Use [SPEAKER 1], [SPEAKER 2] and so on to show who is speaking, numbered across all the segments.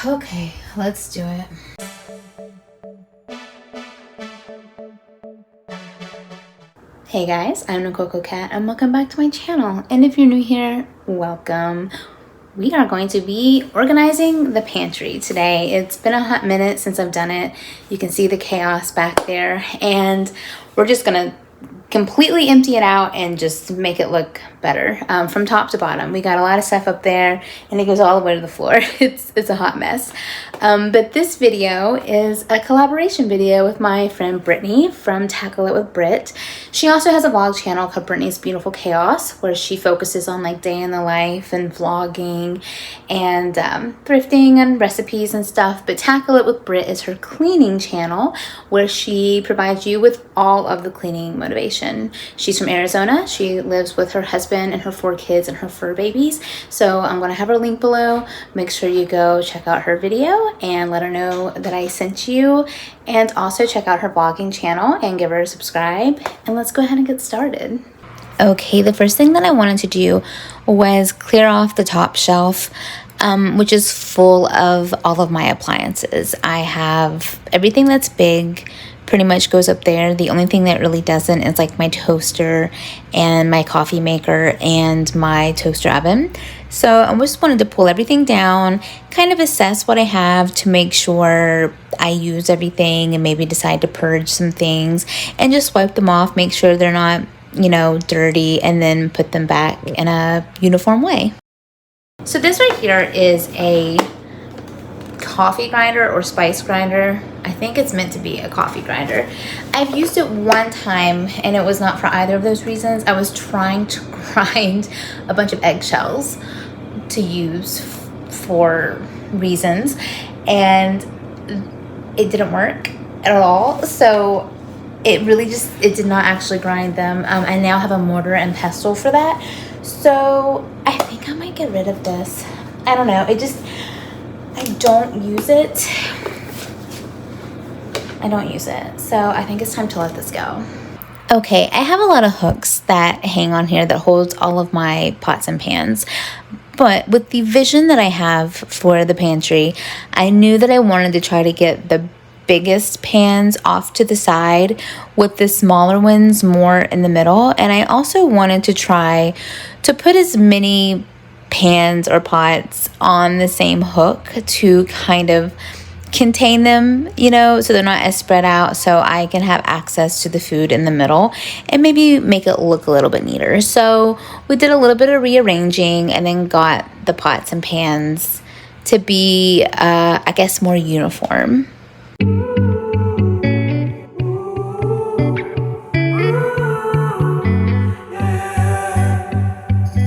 [SPEAKER 1] Okay, let's do it. Hey guys, I'm Nicole Coquette and welcome back to my channel. And if you're new here, welcome. We are going to be organizing the pantry today. It's been a hot minute since I've done it. You can see the chaos back there, and we're just gonna completely empty it out and just make it look better from top to bottom. We got a lot of stuff up there and it goes all the way to the floor. It's a hot mess. But this video is a collaboration video with my friend Brittany from Tackle It with Britt. She also has a vlog channel called Brittany's Beautiful Chaos, where she focuses on like day in the life and vlogging and thrifting and recipes and stuff. But Tackle It with Britt is her cleaning channel, where she provides you with all of the cleaning motivation. She's from Arizona. She lives with her husband and her 4 kids and her fur babies. So I'm going to have her link below. Make sure you go check out her video and let her know that I sent you. And also check out her vlogging channel and give her a subscribe. And let's go ahead and get started. Okay, the first thing that I wanted to do was clear off the top shelf, which is full of all of my appliances. I have everything that's big pretty much goes up there. The only thing that really doesn't is like my toaster and my coffee maker and my toaster oven. So I just wanted to pull everything down, kind of assess what I have to make sure I use everything and maybe decide to purge some things and just wipe them off, make sure they're not, you know, dirty, and then put them back in a uniform way. So this right here is a coffee grinder or spice grinder. I think it's meant to be a coffee grinder. I've used it one time and it was not for either of those reasons. I was trying to grind a bunch of eggshells to use for reasons, and it didn't work at all. So it did not actually grind them. I now have a mortar and pestle for that. So I think I might get rid of this. I don't know. I don't use it. So I think it's time to let this go. Okay, I have a lot of hooks that hang on here that holds all of my pots and pans. But with the vision that I have for the pantry, I knew that I wanted to try to get the biggest pans off to the side with the smaller ones more in the middle. And I also wanted to try to put as many pans or pots on the same hook to kind of contain them, you know, so they're not as spread out, so I can have access to the food in the middle and maybe make it look a little bit neater. So we did a little bit of rearranging and then got the pots and pans to be, I guess, more uniform.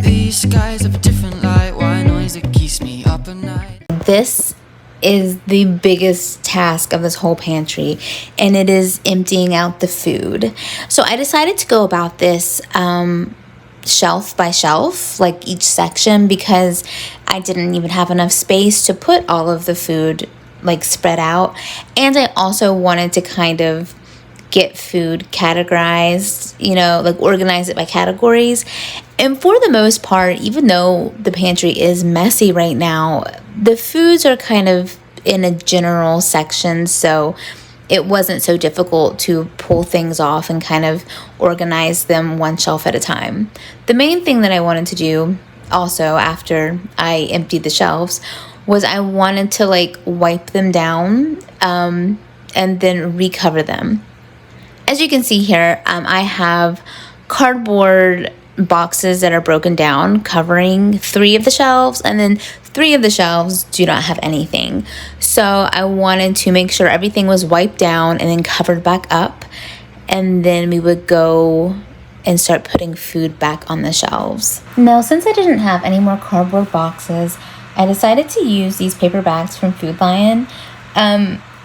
[SPEAKER 1] These skies have a different light, why noise that keeps me up at night. This is the biggest task of this whole pantry, and it is emptying out the food. So I decided to go about this shelf by shelf, like each section, because I didn't even have enough space to put all of the food like spread out. And I also wanted to kind of get food categorized, you know, like organize it by categories. And for the most part, even though the pantry is messy right now, the foods are kind of in a general section, so it wasn't so difficult to pull things off and kind of organize them one shelf at a time. The main thing that I wanted to do also after I emptied the shelves was I wanted to like wipe them down and then recover them. As you can see here, I have cardboard boxes that are broken down covering 3 of the shelves, and then 3 of the shelves do not have anything. So I wanted to make sure everything was wiped down and then covered back up, and then we would go and start putting food back on the shelves. Now, since I didn't have any more cardboard boxes, I decided to use these paper bags from Food Lion.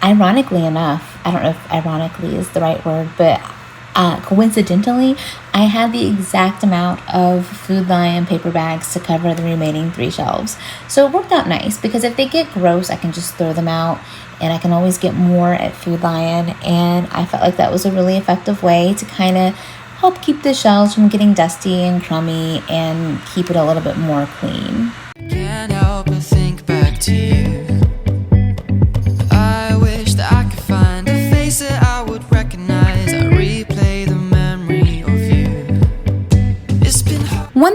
[SPEAKER 1] Ironically enough, I don't know if ironically is the right word, but coincidentally, I had the exact amount of Food Lion paper bags to cover the remaining 3 shelves. So it worked out nice, because if they get gross, I can just throw them out and I can always get more at Food Lion. And I felt like that was a really effective way to kind of help keep the shelves from getting dusty and crummy and keep it a little bit more clean. Can't help but think back to you.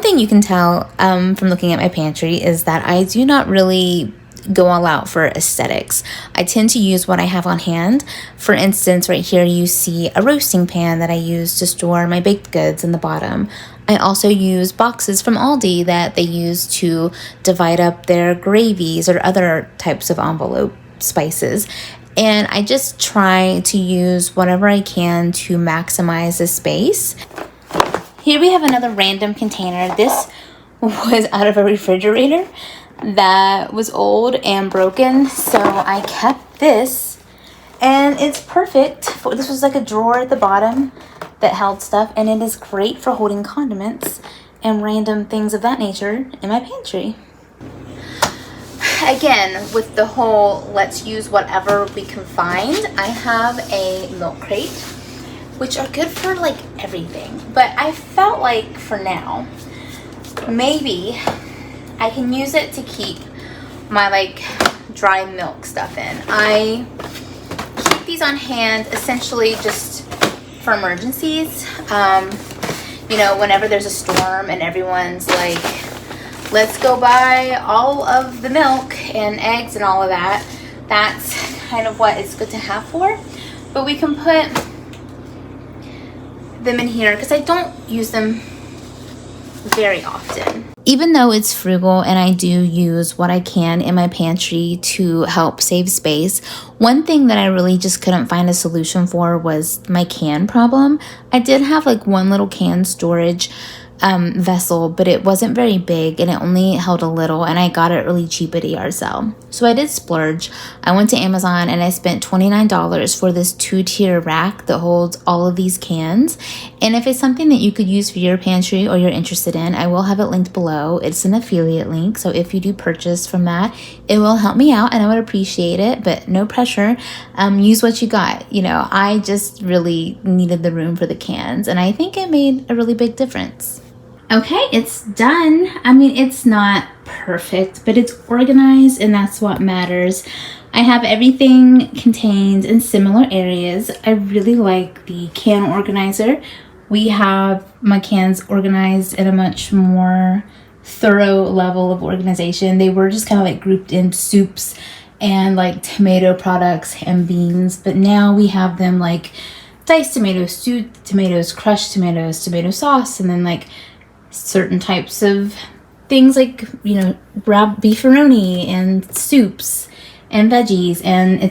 [SPEAKER 1] thing you can tell from looking at my pantry is that I do not really go all out for aesthetics. I tend to use what I have on hand. For instance, right here you see a roasting pan that I use to store my baked goods in the bottom. I also use boxes from Aldi that they use to divide up their gravies or other types of envelope spices. And I just try to use whatever I can to maximize the space. Here we have another random container. This was out of a refrigerator that was old and broken, so I kept this, and it's perfect for, this was like a drawer at the bottom that held stuff, and it is great for holding condiments and random things of that nature in my pantry. Again, with the whole let's use whatever we can find, I have a milk crate, which are good for like everything, but I felt like for now maybe I can use it to keep my like dry milk stuff in. I keep these on hand essentially just for emergencies. You know, whenever there's a storm and everyone's like, let's go buy all of the milk and eggs and all of that. That's kind of what it's good to have for. But we can put them in here because I don't use them very often. Even though it's frugal and I do use what I can in my pantry to help save space, one thing that I really just couldn't find a solution for was my can problem. I did have like one little can storage vessel, but it wasn't very big and it only held a little, and I got it really cheap at a yard sale. So I did splurge. I went to Amazon and I spent $29 for this 2-tier rack that holds all of these cans. And if it's something that you could use for your pantry or you're interested in, I will have it linked below. It's an affiliate link, so if you do purchase from that, it will help me out and I would appreciate it, but no pressure. Use what you got. You know, I just really needed the room for the cans, and I think it made a really big difference. Okay, it's done. I mean, it's not perfect, but it's organized, and that's what matters. I have everything contained in similar areas. I really like the can organizer. We have my cans organized at a much more thorough level of organization. They were just kind of like grouped in soups and like tomato products and beans, but now we have them like diced tomatoes, stewed tomatoes, crushed tomatoes, tomato sauce, and then like certain types of things like, you know, beefaroni and soups and veggies. And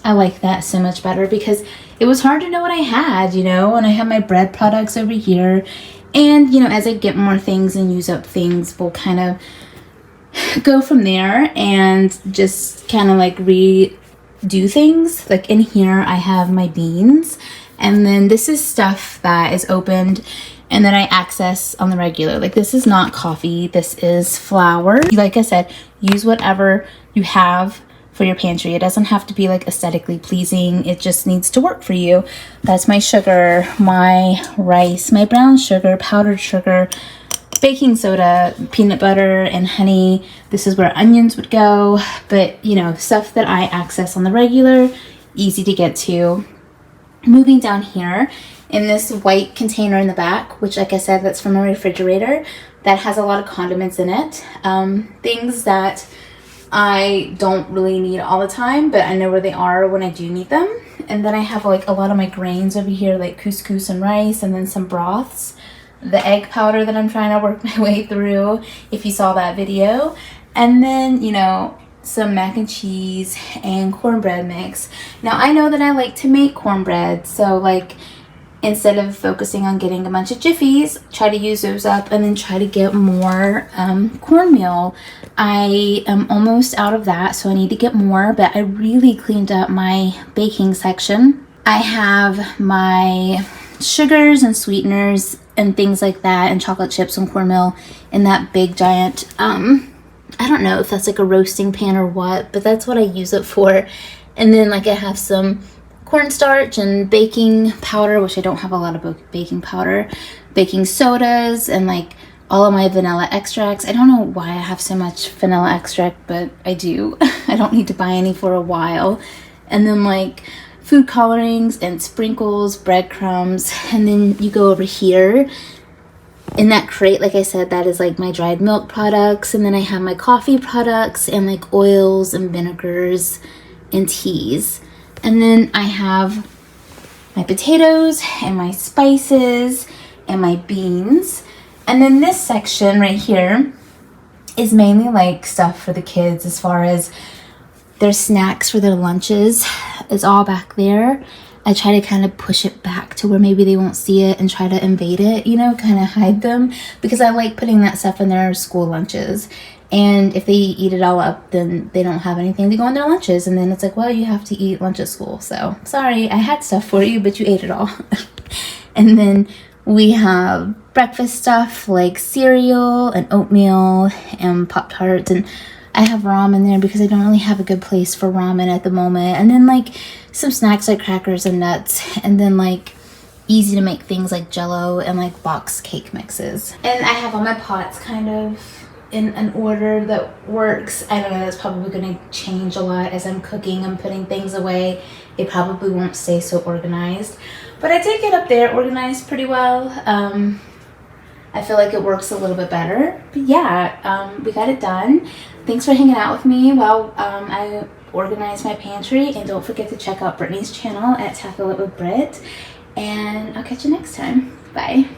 [SPEAKER 1] I like that so much better because it was hard to know what I had, you know, and I have my bread products over here. And, you know, as I get more things and use up things, we'll kind of go from there and just kind of like redo things. Like in here, I have my beans, and then this is stuff that is opened and then I access on the regular. Like this is not coffee, this is flour. Like I said, use whatever you have for your pantry. It doesn't have to be like aesthetically pleasing, it just needs to work for you. That's my sugar, my rice, my brown sugar, powdered sugar, baking soda, peanut butter, and honey. This is where onions would go, but you know, stuff that I access on the regular, easy to get to. Moving down here, in this white container in the back, which like I said, that's from a refrigerator that has a lot of condiments in it. Things that I don't really need all the time, but I know where they are when I do need them. And then I have like a lot of my grains over here, like couscous and rice, and then some broths. The egg powder that I'm trying to work my way through, if you saw that video. And then, you know, some mac and cheese and cornbread mix. Now I know that I like to make cornbread, so like instead of focusing on getting a bunch of Jiffies, try to use those up and then try to get more cornmeal. I am almost out of that, so I need to get more, but I really cleaned up my baking section. I have my sugars and sweeteners and things like that, and chocolate chips and cornmeal in that big giant, I don't know if that's like a roasting pan or what, but that's what I use it for. And then like I have some cornstarch and baking powder, which I don't have a lot of baking powder, baking sodas, and like all of my vanilla extracts. I don't know why I have so much vanilla extract, but I do. I don't need to buy any for a while. And then like food colorings and sprinkles, breadcrumbs. And then you go over here in that crate, like I said, that is like my dried milk products, and then I have my coffee products and like oils and vinegars and teas. And then I have my potatoes and my spices and my beans. And then this section right here is mainly like stuff for the kids, as far as their snacks for their lunches is all back there. I try to kind of push it back to where maybe they won't see it and try to invade it, you know, kind of hide them, because I like putting that stuff in their school lunches. And if they eat it all up, then they don't have anything to go in their lunches. And then it's like, well, you have to eat lunch at school. So sorry, I had stuff for you, but you ate it all. And then we have breakfast stuff like cereal and oatmeal and Pop-Tarts. And I have ramen there because I don't really have a good place for ramen at the moment. And then like some snacks like crackers and nuts. And then like easy to make things like Jello and like box cake mixes. And I have all my pots kind of in an order that works. I don't know, that's probably going to change a lot as I'm cooking and putting things away. It probably won't stay so organized. But I did get up there organized pretty well. I feel like it works a little bit better. But yeah, we got it done. Thanks for hanging out with me while I organize my pantry. And don't forget to check out Brittany's channel at Tackle It with Britt. And I'll catch you next time. Bye.